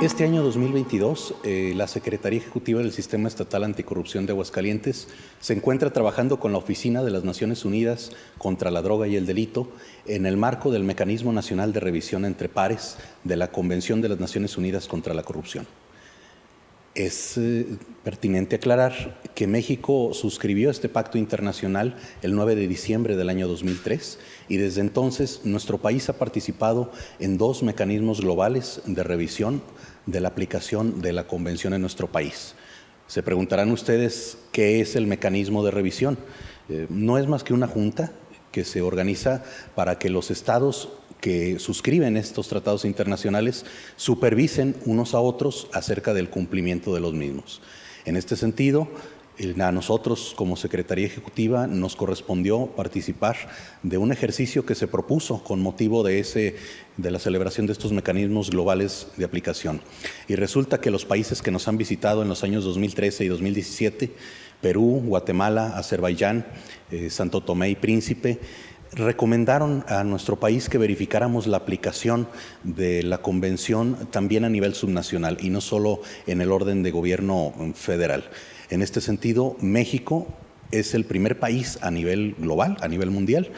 Este año 2022, la Secretaría Ejecutiva del Sistema Estatal Anticorrupción de Aguascalientes se encuentra trabajando con la Oficina de las Naciones Unidas contra la Droga y el Delito en el marco del Mecanismo Nacional de Revisión entre Pares de la Convención de las Naciones Unidas contra la Corrupción. Es pertinente aclarar que México suscribió este pacto internacional el 9 de diciembre del año 2003 y desde entonces nuestro país ha participado en 2 mecanismos globales de revisión de la aplicación de la convención en nuestro país. Se preguntarán ustedes qué es el mecanismo de revisión. No es más que una junta que se organiza para que los estados que suscriben estos tratados internacionales supervisen unos a otros acerca del cumplimiento de los mismos. En este sentido, a nosotros como Secretaría Ejecutiva nos correspondió participar de un ejercicio que se propuso con motivo de la celebración de estos mecanismos globales de aplicación. Y resulta que los países que nos han visitado en los años 2013 y 2017, Perú, Guatemala, Azerbaiyán, Santo Tomé y Príncipe, recomendaron a nuestro país que verificáramos la aplicación de la convención también a nivel subnacional y no solo en el orden de gobierno federal. En este sentido, México es el primer país a nivel global, a nivel mundial,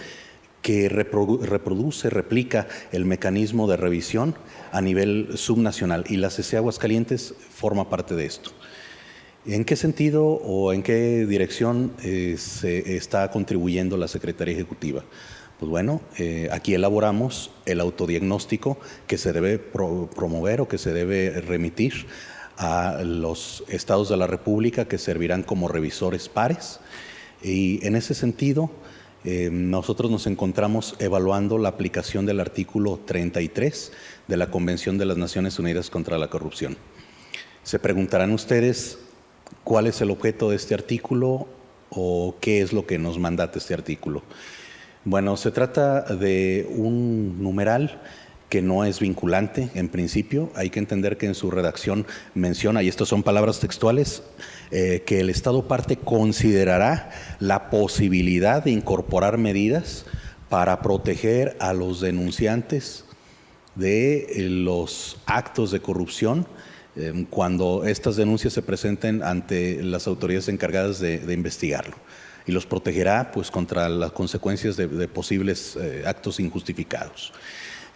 que replica el mecanismo de revisión a nivel subnacional y la CC Aguascalientes forma parte de esto. ¿En qué sentido o en qué dirección se está contribuyendo la Secretaría Ejecutiva? Pues bueno, aquí elaboramos el autodiagnóstico que se debe promover o que se debe remitir a los estados de la República que servirán como revisores pares. Y en ese sentido, nosotros nos encontramos evaluando la aplicación del artículo 33 de la Convención de las Naciones Unidas contra la Corrupción. Se preguntarán ustedes, ¿cuál es el objeto de este artículo o qué es lo que nos mandata este artículo? Bueno, se trata de un numeral que no es vinculante en principio. Hay que entender que en su redacción menciona, y estas son palabras textuales, que el Estado parte considerará la posibilidad de incorporar medidas para proteger a los denunciantes de los actos de corrupción cuando estas denuncias se presenten ante las autoridades encargadas de investigarlo, y los protegerá pues contra las consecuencias de posibles actos injustificados.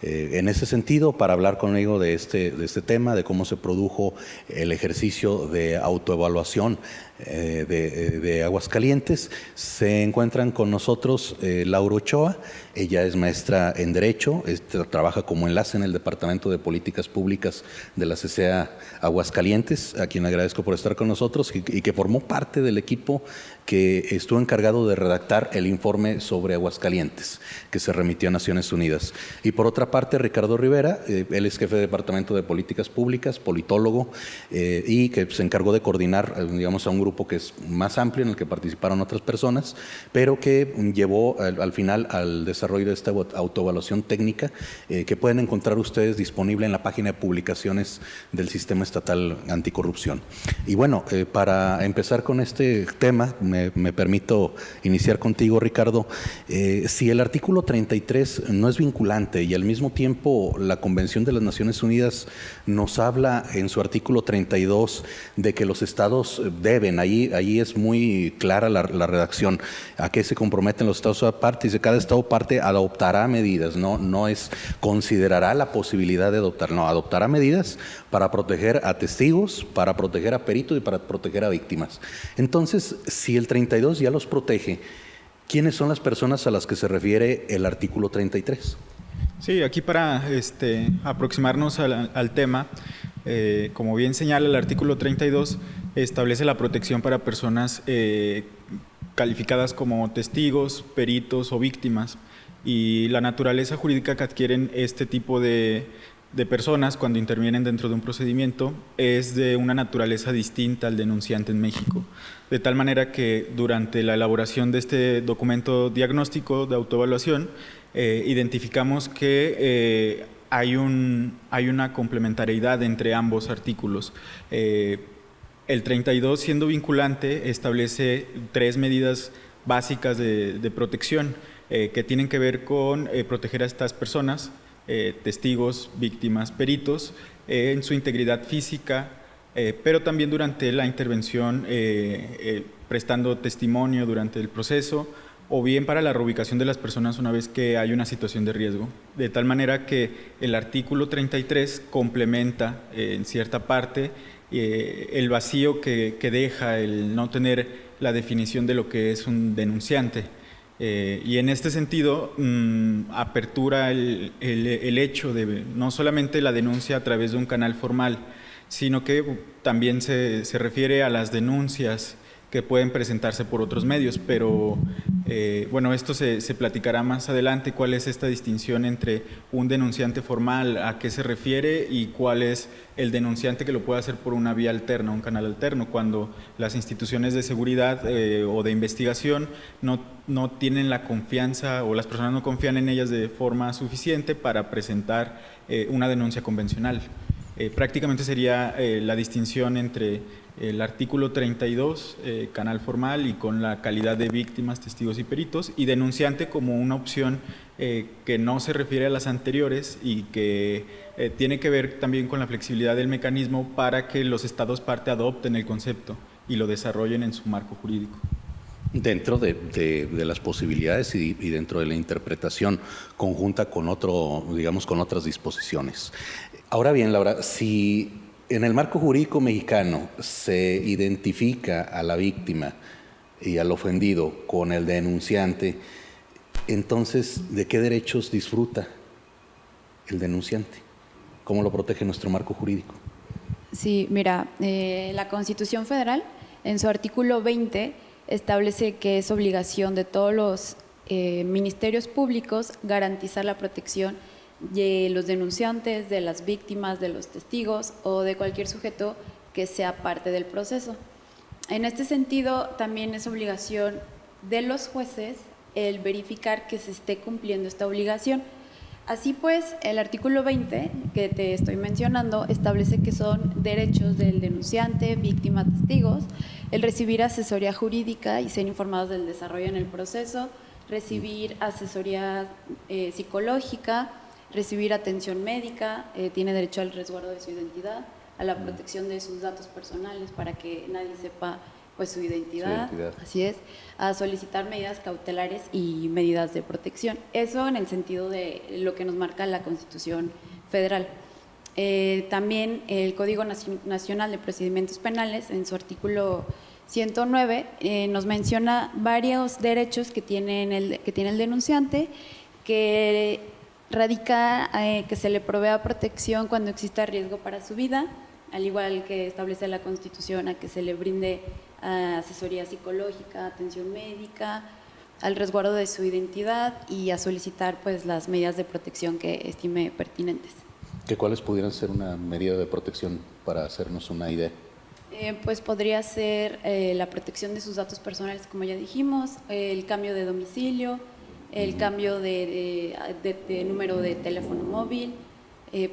En ese sentido, para hablar conmigo de este tema, de cómo se produjo el ejercicio de autoevaluación de Aguascalientes, se encuentran con nosotros Laura Ochoa. Ella es maestra en Derecho, trabaja como enlace en el Departamento de Políticas Públicas de la CCA Aguascalientes, a quien agradezco por estar con nosotros y que formó parte del equipo que estuvo encargado de redactar el informe sobre Aguascalientes, que se remitió a Naciones Unidas. Y por otra parte, Ricardo Rivera, él es jefe de Departamento de Políticas Públicas, politólogo, y que se encargó de coordinar, digamos, a un grupo que es más amplio, en el que participaron otras personas, pero que llevó al final al desarrollo de esta autoevaluación técnica, que pueden encontrar ustedes disponible en la página de publicaciones del Sistema Estatal Anticorrupción. Y bueno, para empezar con este tema, me permito iniciar contigo, Ricardo. Si el artículo 33 no es vinculante y al mismo tiempo la Convención de las Naciones Unidas nos habla en su artículo 32 de que los estados deben, ahí es muy clara la redacción, a qué se comprometen los estados parte, dice cada estado parte adoptará medidas, no es considerará la posibilidad de adoptar, no, adoptará medidas para proteger a testigos, para proteger a peritos y para proteger a víctimas. Entonces, si el 32 ya los protege, ¿quiénes son las personas a las que se refiere el artículo 33? Sí, aquí para aproximarnos al tema, como bien señala el artículo 32, establece la protección para personas calificadas como testigos, peritos o víctimas, y la naturaleza jurídica que adquieren este tipo de personas cuando intervienen dentro de un procedimiento es de una naturaleza distinta al denunciante en México, de tal manera que durante la elaboración de este documento diagnóstico de autoevaluación identificamos que hay una complementariedad entre ambos artículos. El 32, siendo vinculante, establece 3 medidas básicas de protección que tienen que ver con proteger a estas personas, testigos, víctimas, peritos, en su integridad física, pero también durante la intervención, prestando testimonio durante el proceso, o bien para la reubicación de las personas una vez que hay una situación de riesgo. De tal manera que el artículo 33 complementa en cierta parte el vacío que deja el no tener la definición de lo que es un denunciante. Y en este sentido, apertura el hecho de no solamente la denuncia a través de un canal formal, sino que también se refiere a las denuncias que pueden presentarse por otros medios, pero bueno, esto se platicará más adelante, cuál es esta distinción entre un denunciante formal, a qué se refiere, y cuál es el denunciante que lo puede hacer por una vía alterna, un canal alterno, cuando las instituciones de seguridad o de investigación no tienen la confianza, o las personas no confían en ellas de forma suficiente para presentar una denuncia convencional. Prácticamente sería la distinción entre el artículo 32, canal formal y con la calidad de víctimas, testigos y peritos, y denunciante como una opción que no se refiere a las anteriores y que tiene que ver también con la flexibilidad del mecanismo para que los estados parte adopten el concepto y lo desarrollen en su marco jurídico. Dentro de las posibilidades y dentro de la interpretación conjunta con con otras disposiciones. Ahora bien, Laura, si en el marco jurídico mexicano se identifica a la víctima y al ofendido con el denunciante, entonces, ¿de qué derechos disfruta el denunciante? ¿Cómo lo protege nuestro marco jurídico? Sí, mira, la Constitución Federal, en su artículo 20, establece que es obligación de todos los ministerios públicos garantizar la protección de los denunciantes, de las víctimas, de los testigos o de cualquier sujeto que sea parte del proceso. En este sentido, también es obligación de los jueces el verificar que se esté cumpliendo esta obligación. Así pues, el artículo 20 que te estoy mencionando establece que son derechos del denunciante, víctima, testigos, el recibir asesoría jurídica y ser informados del desarrollo en el proceso, recibir asesoría psicológica, recibir atención médica, tiene derecho al resguardo de su identidad, a la protección de sus datos personales para que nadie sepa pues su identidad, así es, a solicitar medidas cautelares y medidas de protección. Eso en el sentido de lo que nos marca la Constitución Federal. También el Código Nacional de Procedimientos Penales, en su artículo 109, nos menciona varios derechos que tiene el denunciante, que radica que se le provea protección cuando exista riesgo para su vida, al igual que establece la Constitución, a que se le brinde asesoría psicológica, atención médica, al resguardo de su identidad y a solicitar pues las medidas de protección que estime pertinentes. ¿Cuáles pudieran ser una medida de protección para hacernos una idea? Pues podría ser la protección de sus datos personales, como ya dijimos, el cambio de domicilio, el cambio de número de teléfono móvil,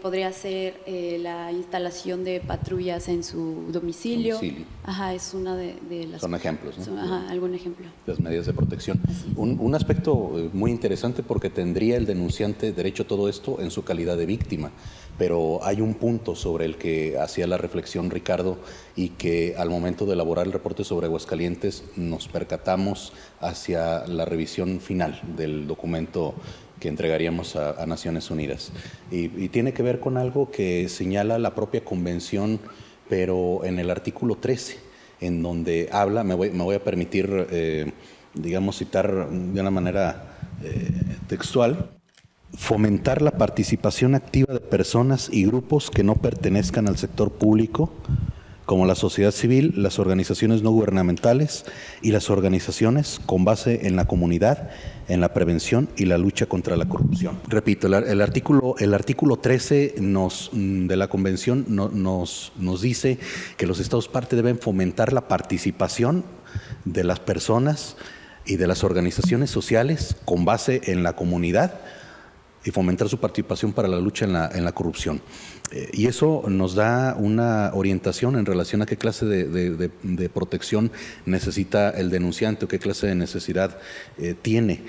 podría ser la instalación de patrullas en su domicilio. Ajá, es una de las… Son ejemplos, ¿no? Ajá, algún ejemplo. Las medidas de protección. Un aspecto muy interesante, porque tendría el denunciante derecho a todo esto en su calidad de víctima, pero hay un punto sobre el que hacía la reflexión Ricardo y que al momento de elaborar el reporte sobre Aguascalientes nos percatamos hacia la revisión final del documento que entregaríamos a Naciones Unidas. Y tiene que ver con algo que señala la propia convención, pero en el artículo 13, en donde habla, me voy a permitir, citar de una manera textual: fomentar la participación activa de personas y grupos que no pertenezcan al sector público, como la sociedad civil, las organizaciones no gubernamentales y las organizaciones con base en la comunidad, en la prevención y la lucha contra la corrupción. Repito, el artículo 13 de la Convención nos dice que los Estados parte deben fomentar la participación de las personas y de las organizaciones sociales con base en la comunidad y fomentar su participación para la lucha en la corrupción. Y eso nos da una orientación en relación a qué clase de protección necesita el denunciante o qué clase de necesidad tiene.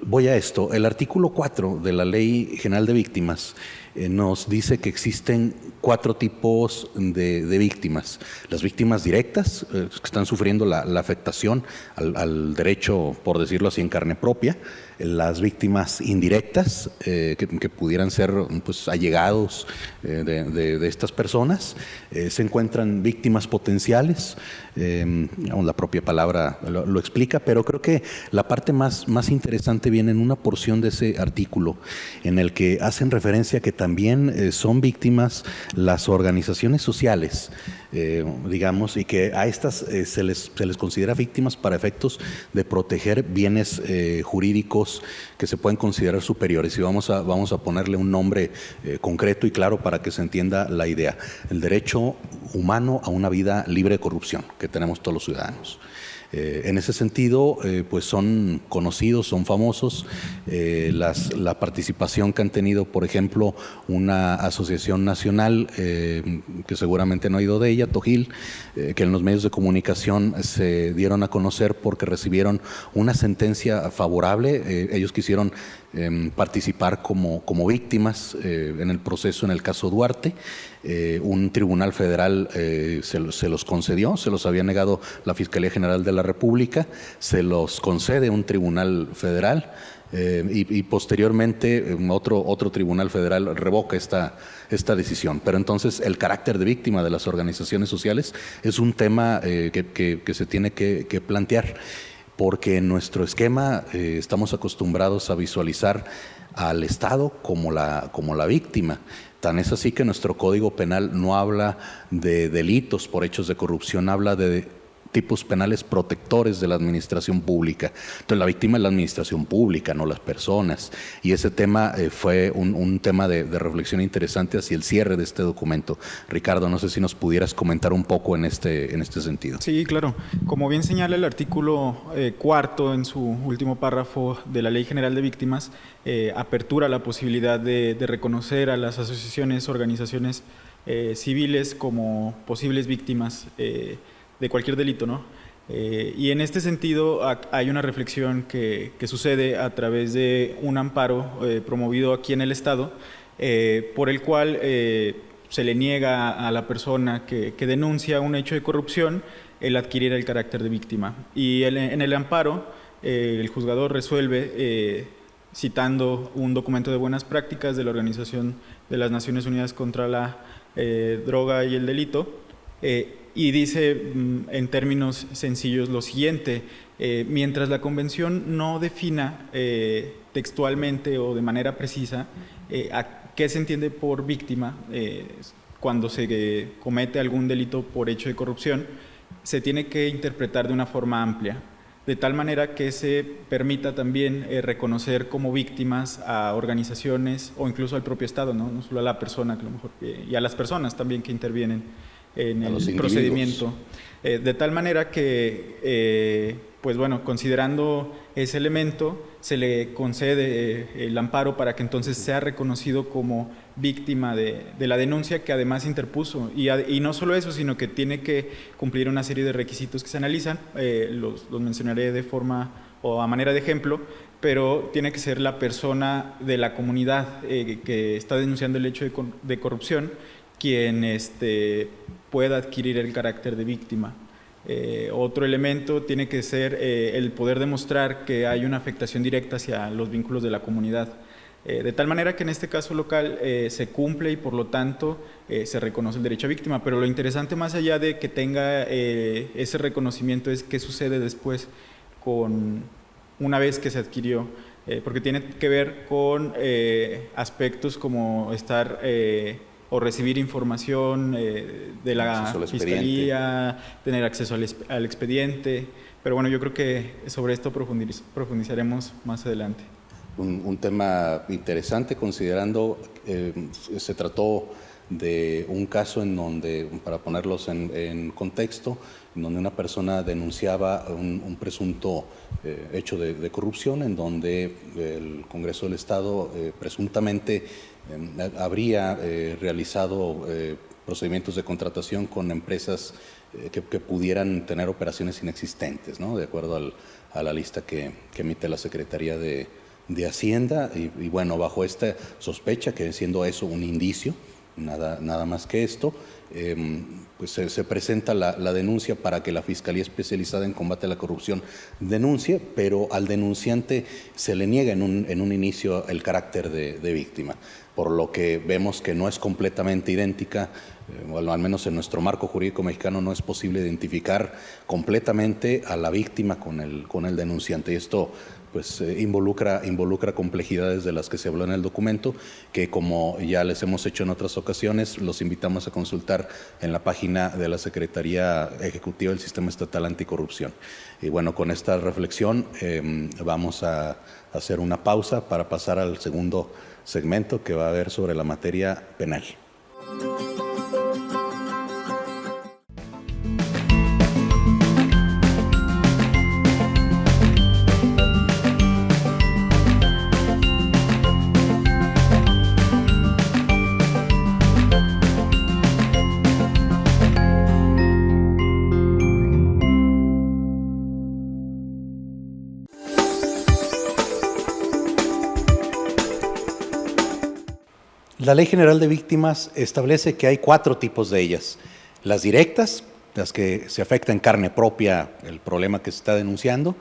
Voy a esto. El artículo 4 de la Ley General de Víctimas nos dice que existen 4 tipos de víctimas. Las víctimas directas, que están sufriendo la afectación al derecho, por decirlo así, en carne propia. Las víctimas indirectas, que pudieran ser pues, allegados de estas personas. Se encuentran víctimas potenciales, la propia palabra lo explica, pero creo que la parte más interesante viene en una porción de ese artículo en el que hacen referencia a que también son víctimas las organizaciones sociales, digamos, y que a estas se les considera víctimas para efectos de proteger bienes jurídicos que se pueden considerar superiores, y vamos a ponerle un nombre concreto y claro para que se entienda la idea: el derecho humano a una vida libre de corrupción que tenemos todos los ciudadanos. En ese sentido, pues son conocidos, son famosos la participación que han tenido, por ejemplo, una asociación nacional, que seguramente no ha oído de ella, Tojil, que en los medios de comunicación se dieron a conocer porque recibieron una sentencia favorable. Ellos quisieron participar como víctimas en el proceso en el caso Duarte. Un tribunal federal se los concedió, se los había negado la Fiscalía General de la República, se los concede un tribunal federal y posteriormente otro tribunal federal revoca esta decisión. Pero entonces el carácter de víctima de las organizaciones sociales es un tema que se tiene que plantear, porque en nuestro esquema estamos acostumbrados a visualizar al Estado como la víctima. Tan es así que nuestro Código Penal no habla de delitos por hechos de corrupción, habla de tipos penales protectores de la administración pública. Entonces la víctima es la administración pública, no las personas. Y ese tema fue un tema de reflexión interesante hacia el cierre de este documento. Ricardo, no sé si nos pudieras comentar un poco en este sentido. Sí, claro. Como bien señala el artículo 4 en su último párrafo de la Ley General de Víctimas, apertura la posibilidad de reconocer a las asociaciones, organizaciones civiles como posibles víctimas de cualquier delito, ¿no? Y en este sentido hay una reflexión que sucede a través de un amparo promovido aquí en el Estado, por el cual se le niega a la persona que denuncia un hecho de corrupción el adquirir el carácter de víctima. Y en el amparo el juzgador resuelve citando un documento de buenas prácticas de la Organización de las Naciones Unidas contra la Droga y el Delito, y dice en términos sencillos lo siguiente: mientras la Convención no defina textualmente o de manera precisa a qué se entiende por víctima cuando se comete algún delito por hecho de corrupción, se tiene que interpretar de una forma amplia, de tal manera que se permita también reconocer como víctimas a organizaciones o incluso al propio Estado, no solo a la persona, que a lo mejor, y a las personas también que intervienen en el procedimiento. De tal manera que, pues bueno, considerando ese elemento, se le concede el amparo para que entonces sea reconocido como víctima de la denuncia que además interpuso. Y no solo eso, sino que tiene que cumplir una serie de requisitos que se analizan, los mencionaré de forma o a manera de ejemplo, pero tiene que ser la persona de la comunidad que está denunciando el hecho de corrupción quien pueda adquirir el carácter de víctima. Otro elemento tiene que ser el poder demostrar que hay una afectación directa hacia los vínculos de la comunidad, de tal manera que en este caso local se cumple y por lo tanto se reconoce el derecho a víctima. Pero lo interesante, más allá de que tenga ese reconocimiento, es qué sucede después una vez que se adquirió, porque tiene que ver con aspectos como estar o recibir información de la Fiscalía, tener acceso al expediente. Pero bueno, yo creo que sobre esto profundizaremos más adelante. Un tema interesante, considerando se trató de un caso en donde, para ponerlos en contexto, en donde una persona denunciaba un presunto hecho de corrupción, en donde el Congreso del Estado presuntamente habría realizado procedimientos de contratación con empresas que pudieran tener operaciones inexistentes, ¿no? De acuerdo a la lista que emite la Secretaría de Hacienda. Y bueno, bajo esta sospecha, que siendo eso un indicio, nada más que esto, pues se presenta la denuncia para que la Fiscalía Especializada en Combate a la Corrupción denuncie, pero al denunciante se le niega en un inicio el carácter de víctima, por lo que vemos que no es completamente idéntica, o al menos en nuestro marco jurídico mexicano no es posible identificar completamente a la víctima con el denunciante. Y esto pues involucra complejidades de las que se habló en el documento, que como ya les hemos hecho en otras ocasiones, los invitamos a consultar en la página de la Secretaría Ejecutiva del Sistema Estatal Anticorrupción. Y bueno, con esta reflexión vamos a hacer una pausa para pasar al segundo segmento, que va a ver sobre la materia penal. La Ley General de Víctimas establece que hay 4 tipos de ellas. Las directas, las que se afecta en carne propia el problema que se está denunciando.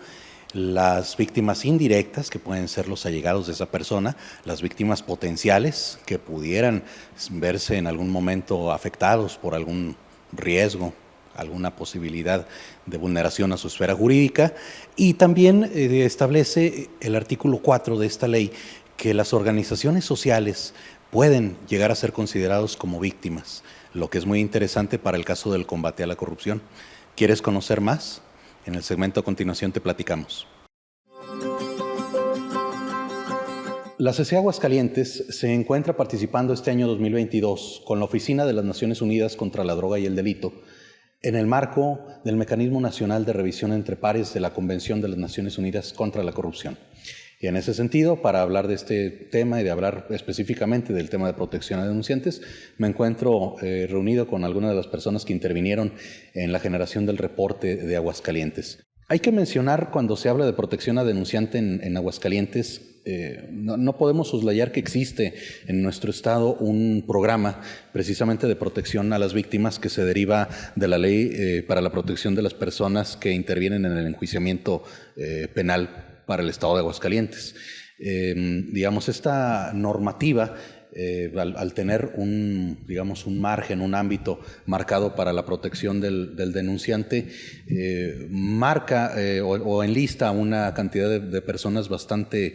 Las víctimas indirectas, que pueden ser los allegados de esa persona. Las víctimas potenciales, que pudieran verse en algún momento afectados por algún riesgo, alguna posibilidad de vulneración a su esfera jurídica. Y también establece el artículo 4 de esta ley que las organizaciones sociales pueden llegar a ser considerados como víctimas, lo que es muy interesante para el caso del combate a la corrupción. ¿Quieres conocer más? En el segmento a continuación te platicamos. La CCE Aguascalientes se encuentra participando este año 2022 con la Oficina de las Naciones Unidas contra la Droga y el Delito en el marco del Mecanismo Nacional de Revisión entre Pares de la Convención de las Naciones Unidas contra la Corrupción. Y en ese sentido, para hablar de este tema y de hablar específicamente del tema de protección a denunciantes, me encuentro reunido con algunas de las personas que intervinieron en la generación del reporte de Aguascalientes. Hay que mencionar, cuando se habla de protección a denunciante en Aguascalientes, no podemos soslayar que existe en nuestro estado un programa precisamente de protección a las víctimas que se deriva de la ley para la protección de las personas que intervienen en el enjuiciamiento penal para el estado de Aguascalientes. Digamos, esta normativa, al tener un margen, un ámbito marcado para la protección del denunciante, marca o enlista una cantidad de personas bastante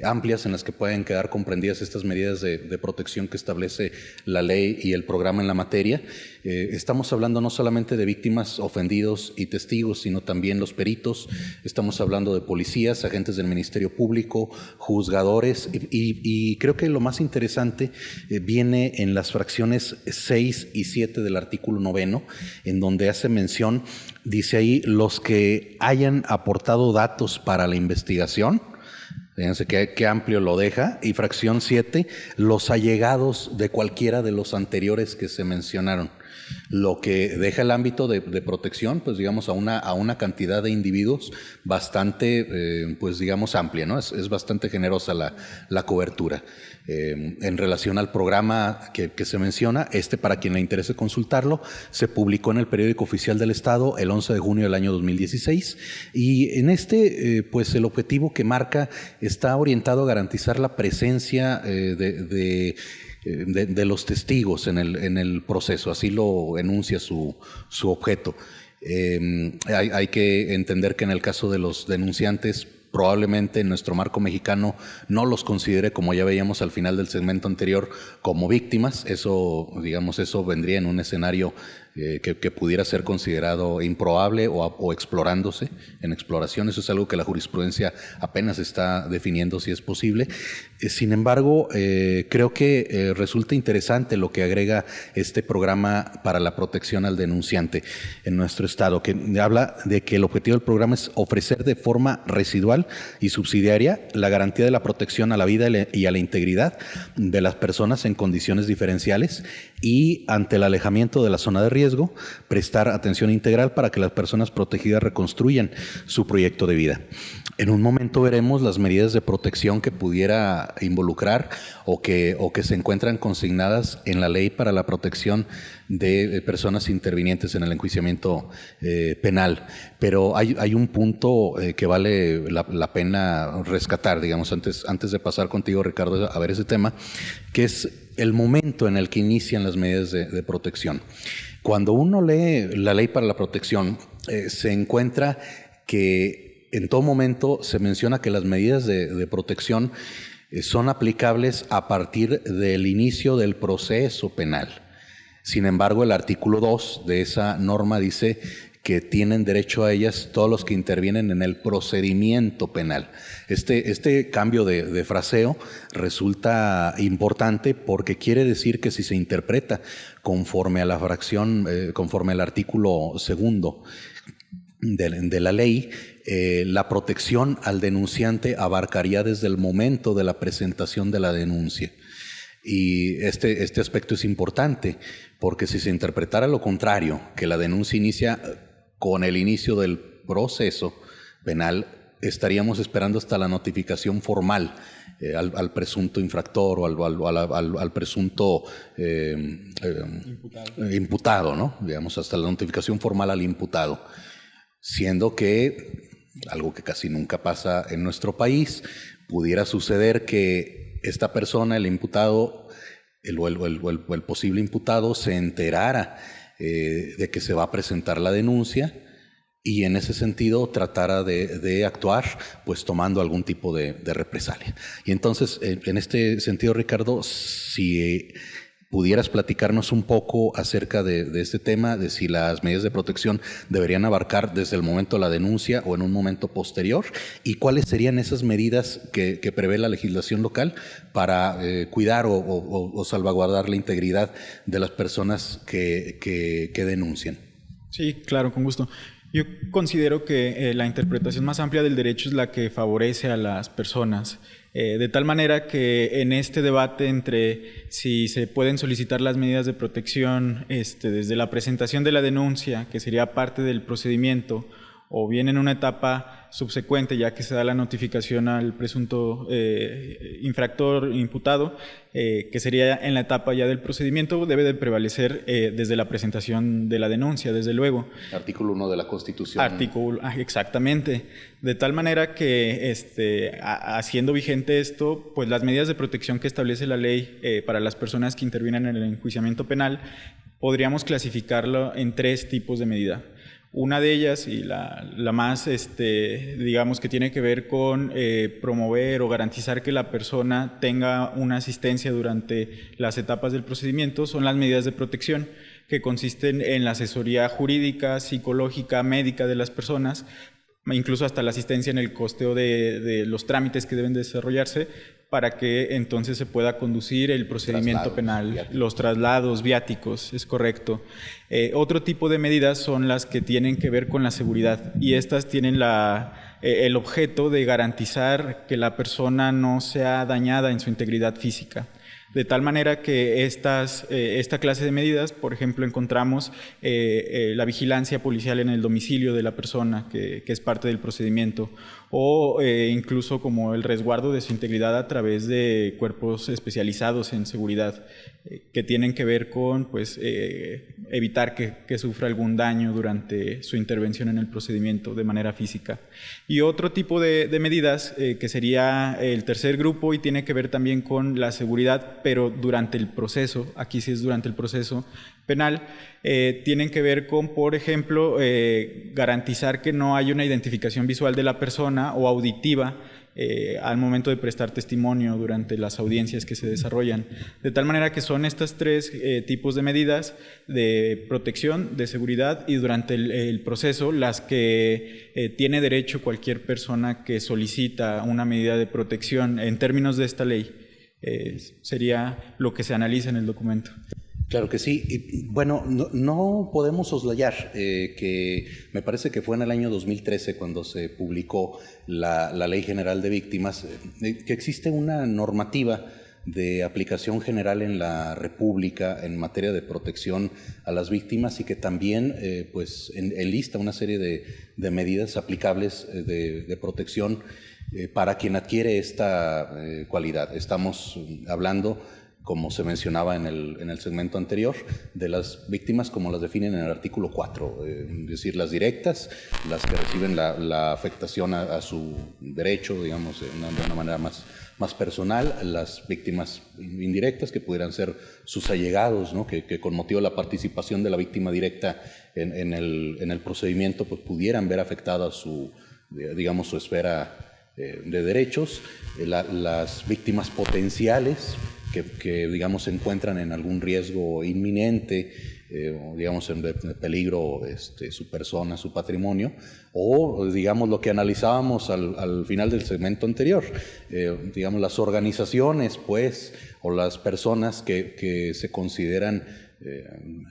amplias en las que pueden quedar comprendidas estas medidas de protección que establece la ley y el programa en la materia. Estamos hablando no solamente de víctimas, ofendidos y testigos, sino también los peritos. Estamos hablando de policías, agentes del Ministerio Público, juzgadores, y creo que lo más interesante viene en las fracciones 6 y 7 del artículo 9, en donde hace mención, dice ahí, los que hayan aportado datos para la investigación. Fíjense qué amplio lo deja. Y fracción 7, los allegados de cualquiera de los anteriores que se mencionaron. Lo que deja el ámbito de protección, pues digamos, a una cantidad de individuos bastante, pues digamos, amplia, ¿no? Es bastante generosa la cobertura. En relación al programa que se menciona, para quien le interese consultarlo, se publicó en el Periódico Oficial del Estado el 11 de junio del año 2016, y en pues el objetivo que marca está orientado a garantizar la presencia de los testigos en el proceso, así lo enuncia su objeto. Hay que entender que en el caso de los denunciantes, probablemente en nuestro marco mexicano no los considere, como ya veíamos al final del segmento anterior, como víctimas. Eso vendría en un escenario que pudiera ser considerado improbable o explorándose en exploración. Eso es algo que la jurisprudencia apenas está definiendo si es posible. Sin embargo, creo que resulta interesante lo que agrega este programa para la protección al denunciante en nuestro estado, que habla de que el objetivo del programa es ofrecer de forma residual y subsidiaria la garantía de la protección a la vida y a la integridad de las personas en condiciones diferenciales y, ante el alejamiento de la zona de riesgo, prestar atención integral para que las personas protegidas reconstruyan su proyecto de vida. En un momento veremos las medidas de protección que pudiera involucrar o que se encuentran consignadas en la Ley para la Protección de Personas Intervinientes en el Enjuiciamiento Penal. Pero hay un punto que vale la pena rescatar, digamos, antes de pasar contigo, Ricardo, a ver ese tema, que es el momento en el que inician las medidas de protección. Cuando uno lee la Ley para la Protección, se encuentra que en todo momento se menciona que las medidas de protección son aplicables a partir del inicio del proceso penal. Sin embargo, el artículo 2 de esa norma dice que tienen derecho a ellas todos los que intervienen en el procedimiento penal. Este cambio de fraseo resulta importante porque quiere decir que si se interpreta conforme a la fracción, conforme al artículo 2 de la ley, la protección al denunciante abarcaría desde el momento de la presentación de la denuncia. Y este aspecto es importante porque si se interpretara lo contrario, que la denuncia inicia con el inicio del proceso penal, estaríamos esperando hasta la notificación formal al presunto infractor o al presunto imputado, ¿no? Digamos, hasta la notificación formal al imputado. Siendo que, algo que casi nunca pasa en nuestro país, pudiera suceder que esta persona, el imputado, el posible imputado, se enterara de que se va a presentar la denuncia y en ese sentido tratara de actuar pues tomando algún tipo de represalia. Y entonces, en este sentido, Ricardo, si pudieras platicarnos un poco acerca de este tema, de si las medidas de protección deberían abarcar desde el momento de la denuncia o en un momento posterior, y cuáles serían esas medidas que prevé la legislación local para cuidar o salvaguardar la integridad de las personas que denuncian. Sí, claro, con gusto. Yo considero que la interpretación más amplia del derecho es la que favorece a las personas, de tal manera que en este debate entre si se pueden solicitar las medidas de protección desde la presentación de la denuncia, que sería parte del procedimiento, o bien en una etapa subsecuente, ya que se da la notificación al presunto infractor imputado, que sería en la etapa ya del procedimiento, debe de prevalecer desde la presentación de la denuncia, desde luego. Artículo 1 de la Constitución. Exactamente. De tal manera que, haciendo vigente esto, pues las medidas de protección que establece la ley para las personas que intervienen en el enjuiciamiento penal, podríamos clasificarlo en 3 tipos de medida. Una de ellas, y la más, digamos, que tiene que ver con promover o garantizar que la persona tenga una asistencia durante las etapas del procedimiento, son las medidas de protección, que consisten en la asesoría jurídica, psicológica, médica de las personas, incluso hasta la asistencia en el costeo de los trámites que deben desarrollarse para que entonces se pueda conducir el procedimiento penal, viáticos. Los traslados viáticos, es correcto. Otro tipo de medidas son las que tienen que ver con la seguridad, y estas tienen el objeto de garantizar que la persona no sea dañada en su integridad física. De tal manera que esta clase de medidas, por ejemplo, encontramos la vigilancia policial en el domicilio de la persona, que es parte del procedimiento, o incluso como el resguardo de su integridad a través de cuerpos especializados en seguridad, que tienen que ver con evitar que sufra algún daño durante su intervención en el procedimiento de manera física. Y otro tipo de medidas, que sería el tercer grupo, y tiene que ver también con la seguridad, pero durante el proceso, aquí sí es durante el proceso penal, tienen que ver con, por ejemplo, garantizar que no haya una identificación visual de la persona o auditiva al momento de prestar testimonio durante las audiencias que se desarrollan. De tal manera que son estas tres tipos de medidas de protección, de seguridad y durante el proceso las que tiene derecho cualquier persona que solicita una medida de protección en términos de esta ley. Sería lo que se analiza en el documento. Claro que sí. Y, bueno, no podemos soslayar que me parece que fue en el año 2013 cuando se publicó la Ley General de Víctimas, que existe una normativa de aplicación general en la República en materia de protección a las víctimas y que también pues enlista una serie de medidas aplicables de protección para quien adquiere esta cualidad. Estamos hablando, como se mencionaba en el segmento anterior, de las víctimas como las definen en el artículo 4, es decir, las directas, las que reciben la afectación a su derecho, digamos, de una manera más personal, las víctimas indirectas que pudieran ser sus allegados, ¿no? que con motivo de la participación de la víctima directa en el procedimiento pues pudieran ver afectada su esfera de derechos, las víctimas potenciales que digamos se encuentran en algún riesgo inminente, digamos en peligro su persona, su patrimonio, o digamos lo que analizábamos al final del segmento anterior, digamos las organizaciones pues o las personas que se consideran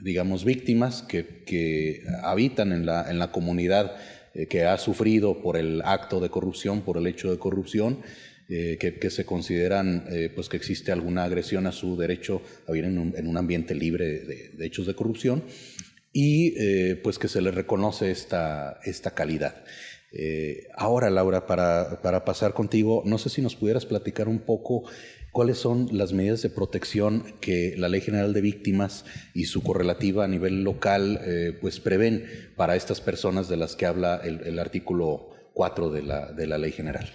digamos víctimas que habitan en la comunidad que ha sufrido por el acto de corrupción, por el hecho de corrupción, que se consideran pues que existe alguna agresión a su derecho a vivir en un ambiente libre de hechos de corrupción y pues que se les reconoce esta calidad. Ahora, Laura, para pasar contigo, no sé si nos pudieras platicar un poco cuáles son las medidas de protección que la Ley General de Víctimas y su correlativa a nivel local pues prevén para estas personas de las que habla el artículo 4 de la Ley General.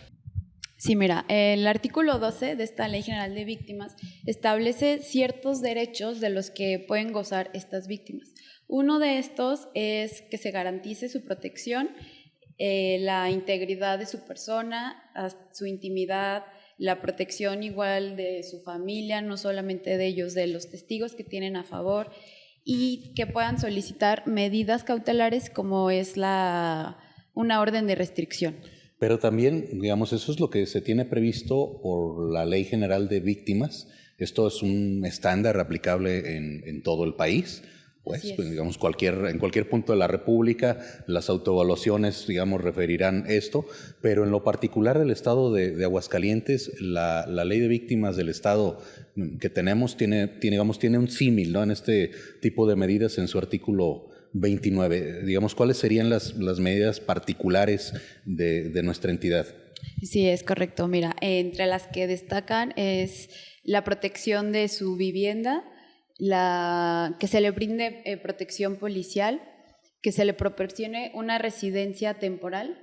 Sí, mira, el artículo 12 de esta Ley General de Víctimas establece ciertos derechos de los que pueden gozar estas víctimas. Uno de estos es que se garantice su protección, la integridad de su persona, su intimidad, la protección igual de su familia, no solamente de ellos, de los testigos que tienen a favor y que puedan solicitar medidas cautelares como es una orden de restricción. Pero también, digamos, eso es lo que se tiene previsto por la Ley General de Víctimas. Esto es un estándar aplicable en todo el país. Pues digamos, en cualquier punto de la República, las autoevaluaciones, digamos, referirán esto, pero en lo particular del estado de Aguascalientes, la Ley de Víctimas del estado que tenemos tiene un símil, ¿no? En este tipo de medidas en su artículo 29. Digamos, ¿cuáles serían las medidas particulares de nuestra entidad? Sí, es correcto. Mira, entre las que destacan es la protección de su vivienda, que se le brinde protección policial, que se le proporcione una residencia temporal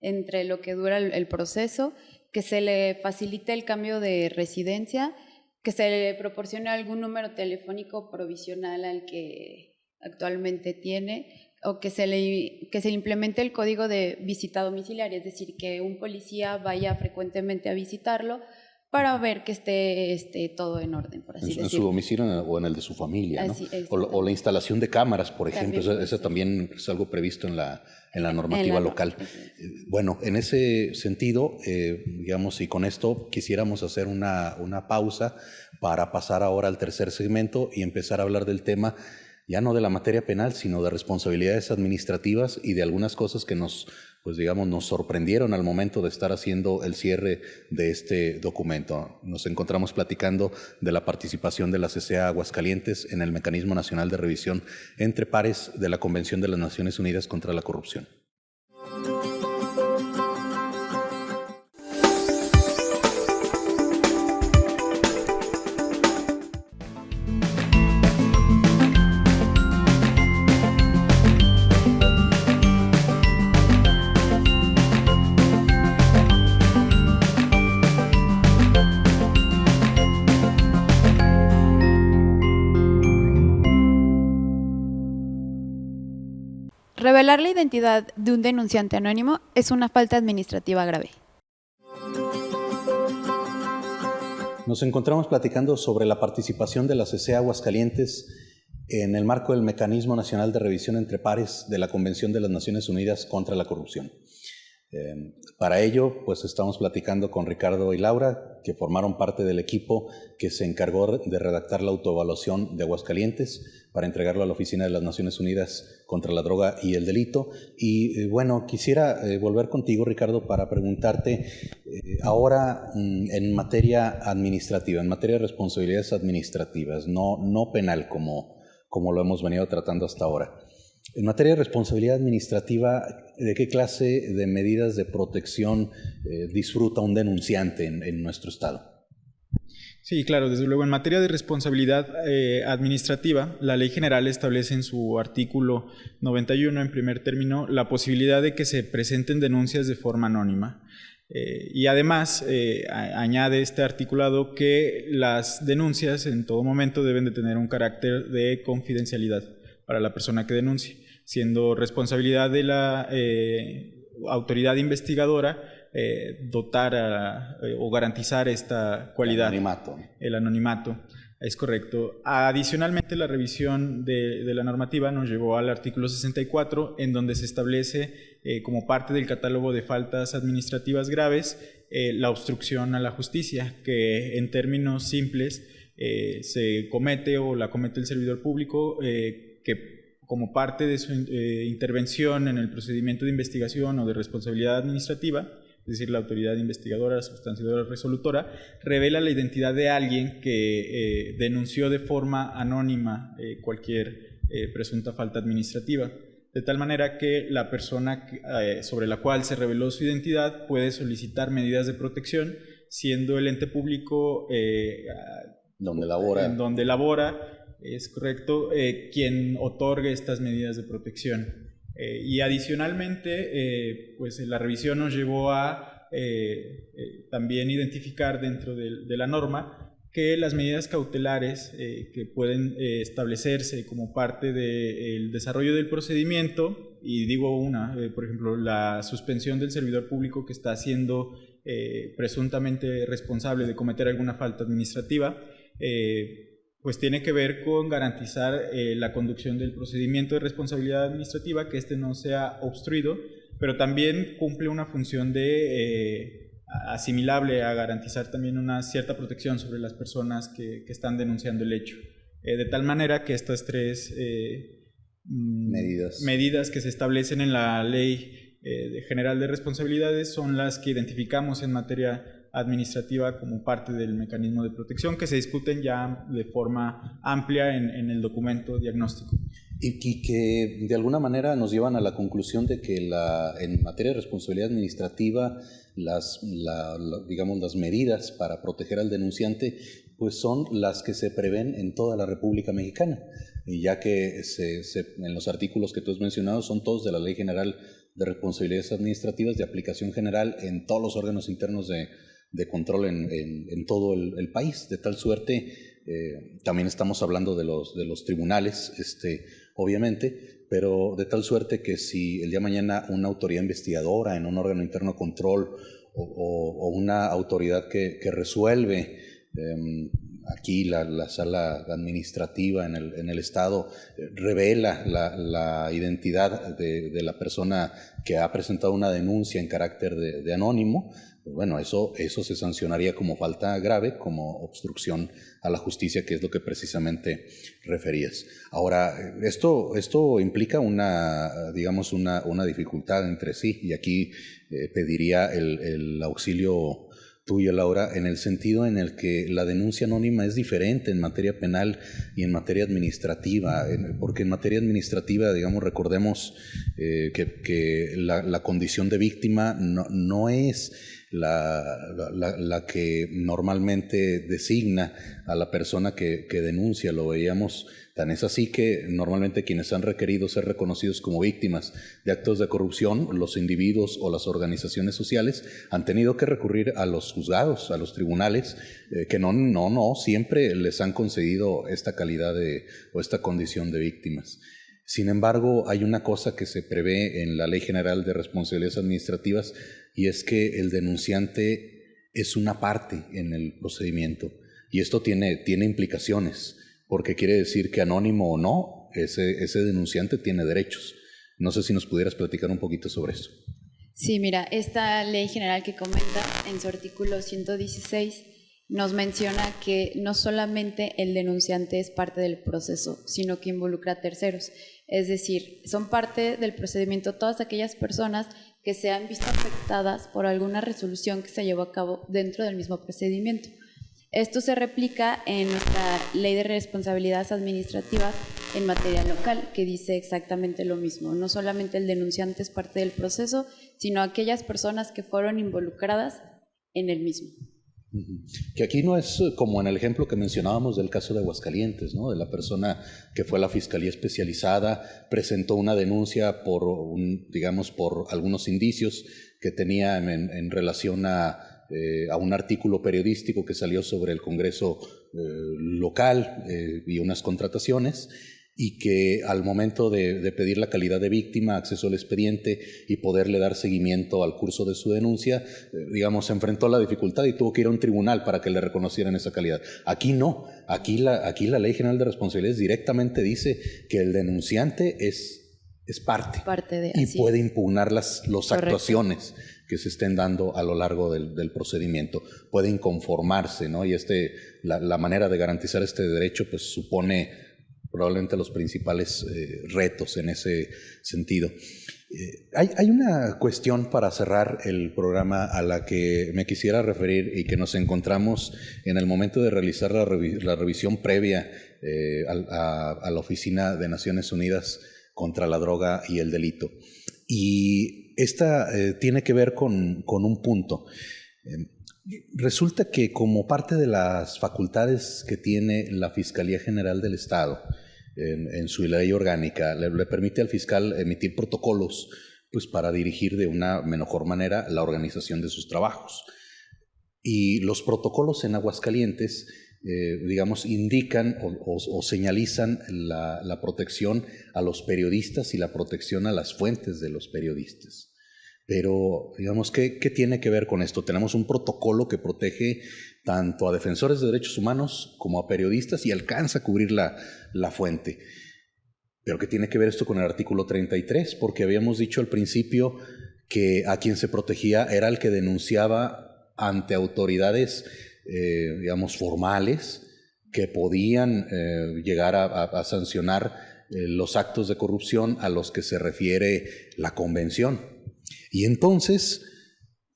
entre lo que dura el proceso, que se le facilite el cambio de residencia, que se le proporcione algún número telefónico provisional al que actualmente tiene, o que se le implemente el código de visita domiciliaria, es decir, que un policía vaya frecuentemente a visitarlo para ver que esté todo en orden, por así decirlo. En su domicilio o en el de su familia, ¿no? O la instalación de cámaras, por ejemplo, eso también es algo previsto en la normativa local. Bueno, en ese sentido, digamos, y con esto quisiéramos hacer una pausa para pasar ahora al tercer segmento y empezar a hablar del tema ya no de la materia penal, sino de responsabilidades administrativas y de algunas cosas que nos sorprendieron al momento de estar haciendo el cierre de este documento. Nos encontramos platicando de la participación de la CCA Aguascalientes en el Mecanismo Nacional de Revisión entre Pares de la Convención de las Naciones Unidas contra la Corrupción. Revelar la identidad de un denunciante anónimo es una falta administrativa grave. Nos encontramos platicando sobre la participación de la CCE Aguascalientes en el marco del Mecanismo Nacional de Revisión entre Pares de la Convención de las Naciones Unidas contra la Corrupción. Para ello, pues estamos platicando con Ricardo y Laura, que formaron parte del equipo que se encargó de redactar la autoevaluación de Aguascalientes para entregarlo a la Oficina de las Naciones Unidas contra la Droga y el Delito. Y bueno, quisiera volver contigo, Ricardo, para preguntarte ahora en materia administrativa, en materia de responsabilidades administrativas, no penal como lo hemos venido tratando hasta ahora. En materia de responsabilidad administrativa, ¿de qué clase de medidas de protección disfruta un denunciante en nuestro estado? Sí, claro, desde luego. En materia de responsabilidad administrativa, la Ley General establece en su artículo 91, en primer término, la posibilidad de que se presenten denuncias de forma anónima. Y además añade este articulado que las denuncias en todo momento deben de tener un carácter de confidencialidad para la persona que denuncie, siendo responsabilidad de la autoridad investigadora dotar o garantizar esta cualidad. El anonimato, es correcto. Adicionalmente, la revisión de la normativa nos llevó al artículo 64, en donde se establece como parte del catálogo de faltas administrativas graves la obstrucción a la justicia, que en términos simples se comete o la comete el servidor público que como parte de su intervención en el procedimiento de investigación o de responsabilidad administrativa, es decir, la autoridad investigadora, sustanciadora, resolutora, revela la identidad de alguien que denunció de forma anónima cualquier presunta falta administrativa, de tal manera que la persona sobre la cual se reveló su identidad puede solicitar medidas de protección, siendo el ente público donde labora, es correcto, quien otorgue estas medidas de protección. Y adicionalmente, pues la revisión nos llevó a también identificar dentro de la norma que las medidas cautelares que pueden establecerse como parte del desarrollo del procedimiento, y digo por ejemplo, la suspensión del servidor público que está siendo presuntamente responsable de cometer alguna falta administrativa, pues tiene que ver con garantizar la conducción del procedimiento de responsabilidad administrativa, que este no sea obstruido, pero también cumple una función asimilable a garantizar también una cierta protección sobre las personas que están denunciando el hecho. De tal manera que estas tres medidas que se establecen en la Ley General de Responsabilidades son las que identificamos en materia administrativa como parte del mecanismo de protección, que se discuten ya de forma amplia en el documento diagnóstico. Y que de alguna manera nos llevan a la conclusión de que en materia de responsabilidad administrativa digamos, las medidas para proteger al denunciante pues son las que se prevén en toda la República Mexicana, y ya que en los artículos que tú has mencionado son todos de la Ley General de Responsabilidades Administrativas de aplicación general en todos los órganos internos de control en todo el país, de tal suerte, también estamos hablando de los tribunales, obviamente, pero de tal suerte que si el día de mañana una autoridad investigadora en un órgano interno de control o una autoridad que resuelve, aquí la sala administrativa en el estado revela la identidad de la persona que ha presentado una denuncia en carácter de anónimo, pues bueno, eso se sancionaría como falta grave, como obstrucción a la justicia, que es lo que precisamente referías. Ahora, esto implica digamos una dificultad entre sí, y aquí pediría el auxilio tuyo, Laura, en el sentido en el que la denuncia anónima es diferente en materia penal y en materia administrativa, porque en materia administrativa, digamos, recordemos que la condición de víctima no es la que normalmente designa a la persona que denuncia. Lo veíamos, tan es así que normalmente quienes han requerido ser reconocidos como víctimas de actos de corrupción, los individuos o las organizaciones sociales, han tenido que recurrir a los juzgados, a los tribunales, que no siempre les han concedido esta calidad o esta condición de víctimas. Sin embargo, hay una cosa que se prevé en la Ley General de Responsabilidades Administrativas, y es que el denunciante es una parte en el procedimiento. Y esto tiene implicaciones, porque quiere decir que anónimo o no, ese denunciante tiene derechos. No sé si nos pudieras platicar un poquito sobre eso. Sí, mira, esta ley general que comenta en su artículo 116 nos menciona que no solamente el denunciante es parte del proceso, sino que involucra a terceros. Es decir, son parte del procedimiento todas aquellas personas que se han visto afectadas por alguna resolución que se llevó a cabo dentro del mismo procedimiento. Esto se replica en nuestra Ley de Responsabilidades Administrativas en materia local, que dice exactamente lo mismo. No solamente el denunciante es parte del proceso, sino aquellas personas que fueron involucradas en el mismo. Que aquí no es como en el ejemplo que mencionábamos del caso de Aguascalientes, ¿no? De la persona que fue a la Fiscalía Especializada, presentó una denuncia por algunos indicios que tenía en relación a un artículo periodístico que salió sobre el Congreso local y unas contrataciones, y que al momento de pedir la calidad de víctima, acceso al expediente y poderle dar seguimiento al curso de su denuncia, se enfrentó a la dificultad y tuvo que ir a un tribunal para que le reconocieran esa calidad. Aquí no, aquí la Ley General de Responsabilidades directamente dice que el denunciante es parte y puede impugnar las actuaciones que se estén dando a lo largo del procedimiento. Puede inconformarse, ¿no? Y la manera de garantizar este derecho pues supone probablemente los principales retos en ese sentido. Hay una cuestión para cerrar el programa a la que me quisiera referir y que nos encontramos en el momento de realizar la revisión previa a la Oficina de Naciones Unidas contra la Droga y el Delito. Y esta tiene que ver con un punto. Resulta que como parte de las facultades que tiene la Fiscalía General del Estado en su ley orgánica, le permite al fiscal emitir protocolos pues, para dirigir de una mejor manera la organización de sus trabajos. Y los protocolos en Aguascalientes, indican o señalizan la protección a los periodistas y la protección a las fuentes de los periodistas. Pero, ¿qué tiene que ver con esto? Tenemos un protocolo que protege tanto a defensores de derechos humanos como a periodistas y alcanza a cubrir la fuente. Pero ¿qué tiene que ver esto con el artículo 33? Porque habíamos dicho al principio que a quien se protegía era el que denunciaba ante autoridades, formales, que podían llegar a sancionar los actos de corrupción a los que se refiere la convención. Y entonces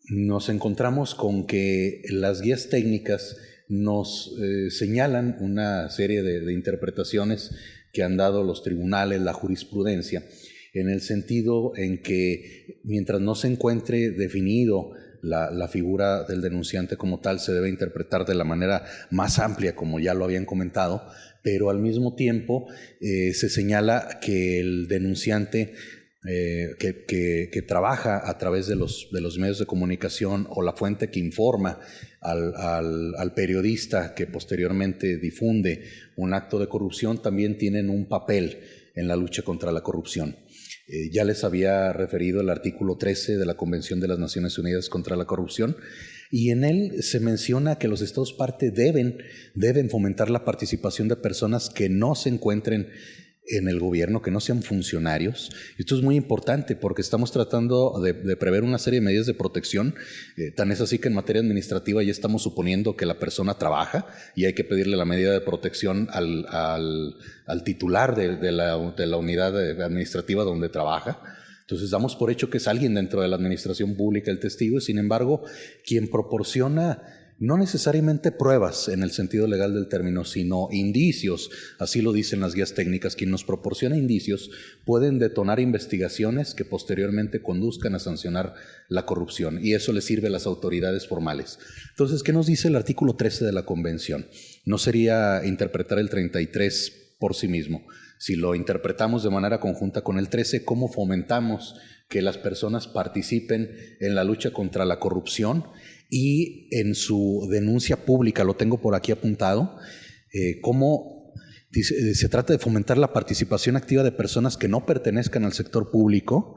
nos encontramos con que las guías técnicas nos señalan una serie de interpretaciones que han dado los tribunales, la jurisprudencia, en el sentido en que mientras no se encuentre definido la figura del denunciante como tal, se debe interpretar de la manera más amplia, como ya lo habían comentado, pero al mismo tiempo se señala que el denunciante que trabaja a través de los medios de comunicación o la fuente que informa al periodista que posteriormente difunde un acto de corrupción también tienen un papel en la lucha contra la corrupción. Ya les había referido el artículo 13 de la Convención de las Naciones Unidas contra la Corrupción, y en él se menciona que los Estados parte deben fomentar la participación de personas que no se encuentren en el gobierno, que no sean funcionarios. Esto es muy importante porque estamos tratando de prever una serie de medidas de protección. Tan es así que en materia administrativa ya estamos suponiendo que la persona trabaja y hay que pedirle la medida de protección al titular de la unidad administrativa donde trabaja. Entonces damos por hecho que es alguien dentro de la administración pública el testigo, y sin embargo quien proporciona no necesariamente pruebas en el sentido legal del término, sino indicios, así lo dicen las guías técnicas. Quien nos proporciona indicios pueden detonar investigaciones que posteriormente conduzcan a sancionar la corrupción, y eso le sirve a las autoridades formales. Entonces, ¿qué nos dice el artículo 13 de la Convención? No sería interpretar el 33 por sí mismo. Si lo interpretamos de manera conjunta con el 13, ¿cómo fomentamos que las personas participen en la lucha contra la corrupción? Y en su denuncia pública, lo tengo por aquí apuntado, cómo se trata de fomentar la participación activa de personas que no pertenezcan al sector público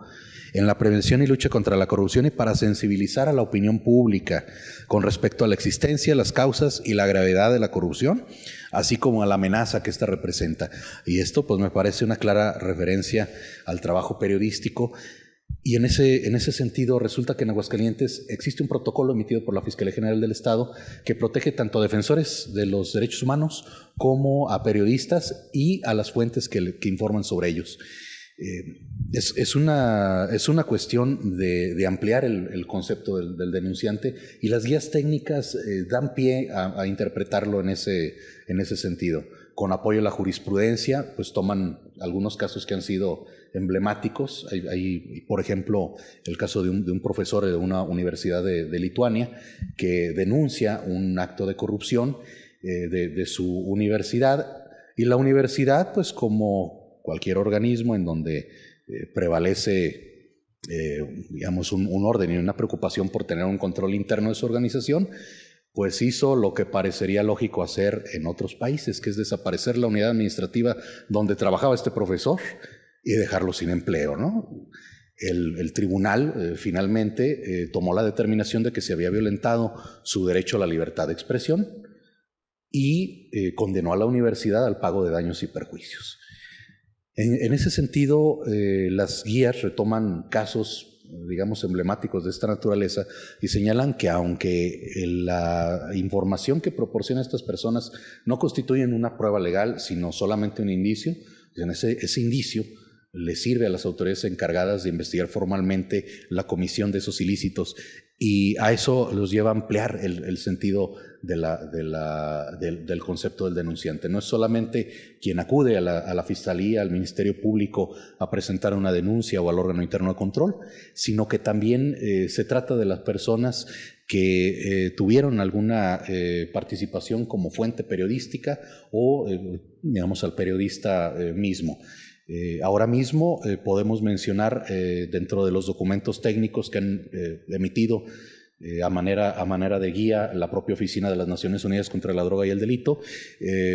en la prevención y lucha contra la corrupción y para sensibilizar a la opinión pública con respecto a la existencia, las causas y la gravedad de la corrupción, así como a la amenaza que ésta representa. Y esto pues me parece una clara referencia al trabajo periodístico. Y en ese sentido resulta que en Aguascalientes existe un protocolo emitido por la Fiscalía General del Estado que protege tanto a defensores de los derechos humanos como a periodistas y a las fuentes que informan sobre ellos. Es una cuestión de ampliar el concepto del denunciante, y las guías técnicas dan pie a interpretarlo en ese sentido. Con apoyo a la jurisprudencia, pues toman algunos casos que han sido emblemáticos. Hay, por ejemplo, el caso de un profesor de una universidad de Lituania que denuncia un acto de corrupción de su universidad, y la universidad, pues como cualquier organismo en donde prevalece digamos un orden y una preocupación por tener un control interno de su organización, pues hizo lo que parecería lógico hacer en otros países, que es desaparecer la unidad administrativa donde trabajaba este profesor y dejarlo sin empleo, ¿no? El tribunal finalmente tomó la determinación de que se había violentado su derecho a la libertad de expresión y condenó a la universidad al pago de daños y perjuicios. En ese sentido, las guías retoman casos, digamos, emblemáticos de esta naturaleza y señalan que aunque la información que proporcionan estas personas no constituyen una prueba legal, sino solamente un indicio, ese indicio le sirve a las autoridades encargadas de investigar formalmente la comisión de esos ilícitos, y a eso los lleva a ampliar el sentido del concepto del denunciante. No es solamente quien acude a la Fiscalía, al Ministerio Público a presentar una denuncia o al órgano interno de control, sino que también se trata de las personas que tuvieron alguna participación como fuente periodística o, digamos, al periodista mismo. Ahora mismo podemos mencionar dentro de los documentos técnicos que han emitido a manera de guía la propia Oficina de las Naciones Unidas contra la Droga y el Delito.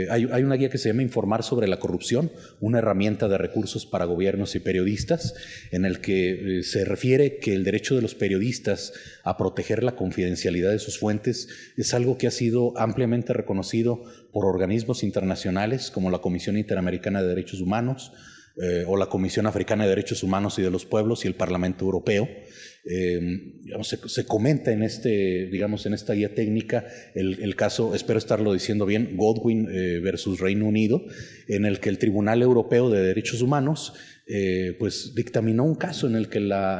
Hay una guía que se llama Informar sobre la corrupción, una herramienta de recursos para gobiernos y periodistas, en el que se refiere que el derecho de los periodistas a proteger la confidencialidad de sus fuentes es algo que ha sido ampliamente reconocido por organismos internacionales como la Comisión Interamericana de Derechos Humanos, o la Comisión Africana de Derechos Humanos y de los Pueblos y el Parlamento Europeo. Se comenta en esta guía técnica el caso, espero estarlo diciendo bien, Godwin versus Reino Unido, en el que el Tribunal Europeo de Derechos Humanos pues dictaminó un caso en el que la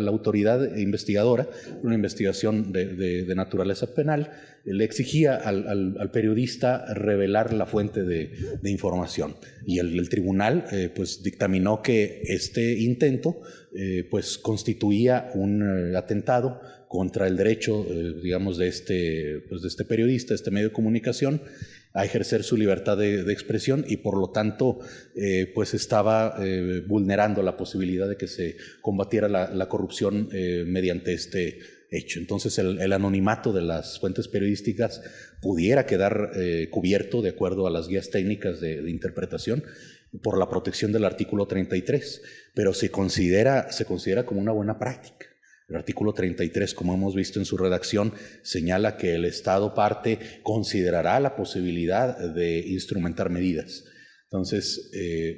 autoridad investigadora, una investigación de naturaleza penal, le exigía al periodista revelar la fuente de información, y el tribunal pues dictaminó que este intento pues constituía un atentado contra el derecho digamos de este periodista, este medio de comunicación, a ejercer su libertad de expresión, y por lo tanto pues estaba vulnerando la posibilidad de que se combatiera la corrupción mediante este hecho. Entonces el anonimato de las fuentes periodísticas pudiera quedar cubierto, de acuerdo a las guías técnicas de interpretación, por la protección del artículo 33, pero se considera como una buena práctica. El artículo 33, como hemos visto en su redacción, señala que el Estado parte considerará la posibilidad de instrumentar medidas. Entonces,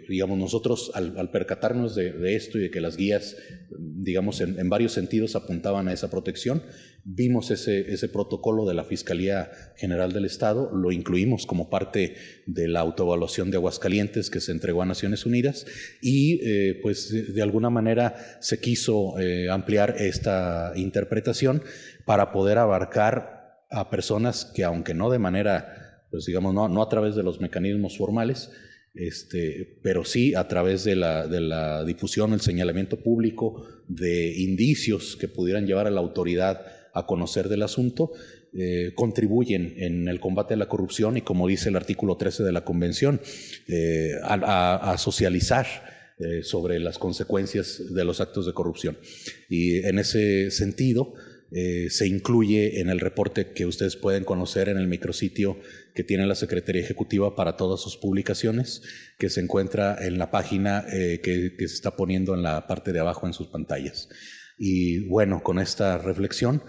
digamos, nosotros al percatarnos de esto y de que las guías, digamos, en varios sentidos apuntaban a esa protección, vimos ese protocolo de la Fiscalía General del Estado, lo incluimos como parte de la autoevaluación de Aguascalientes que se entregó a Naciones Unidas, y pues de alguna manera se quiso ampliar esta interpretación para poder abarcar a personas que, aunque no de manera, pues digamos, no a través de los mecanismos formales, pero sí a través de la difusión, el señalamiento público de indicios que pudieran llevar a la autoridad a conocer del asunto, contribuyen en el combate a la corrupción y, como dice el artículo 13 de la Convención, a socializar sobre las consecuencias de los actos de corrupción. Y en ese sentido, se incluye en el reporte que ustedes pueden conocer en el micrositio que tiene la Secretaría Ejecutiva para todas sus publicaciones, que se encuentra en la página que se está poniendo en la parte de abajo en sus pantallas. Y bueno, con esta reflexión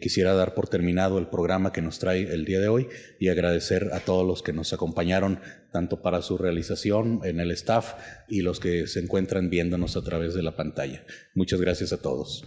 quisiera dar por terminado el programa que nos trae el día de hoy y agradecer a todos los que nos acompañaron, tanto para su realización en el staff y los que se encuentran viéndonos a través de la pantalla. Muchas gracias a todos.